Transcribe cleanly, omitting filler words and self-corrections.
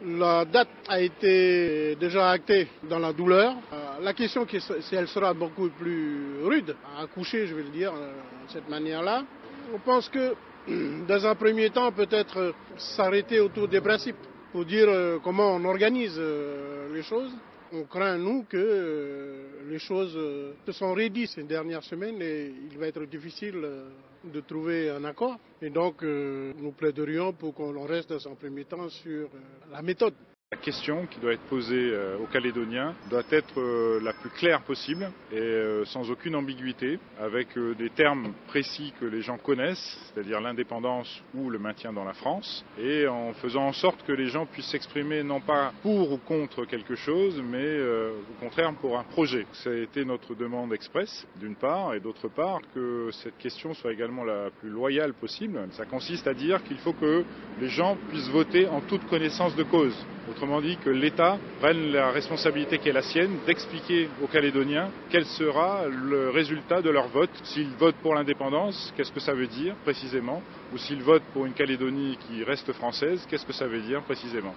La date a été déjà actée dans la douleur. La question si elle sera beaucoup plus rude à accoucher, je vais le dire de cette manière-là. On pense que dans un premier temps, peut-être s'arrêter autour des principes pour dire comment on organise les choses. On craint, nous, que les choses se sont raidies ces dernières semaines et il va être difficile de trouver un accord. Et donc, nous plaiderions pour qu'on reste dans un premier temps sur la méthode. La question qui doit être posée aux Calédoniens doit être la plus claire possible et sans aucune ambiguïté, avec des termes précis que les gens connaissent, c'est-à-dire l'indépendance ou le maintien dans la France, et en faisant en sorte que les gens puissent s'exprimer non pas pour ou contre quelque chose, mais au contraire pour un projet. Ça a été notre demande expresse, d'une part, et d'autre part, que cette question soit également la plus loyale possible. Ça consiste à dire qu'il faut que les gens puissent voter en toute connaissance de cause. Autrement dit, que l'État prenne la responsabilité qui est la sienne d'expliquer aux Calédoniens quel sera le résultat de leur vote. S'ils votent pour l'indépendance, qu'est-ce que ça veut dire précisément? Ou s'ils votent pour une Calédonie qui reste française, qu'est-ce que ça veut dire précisément?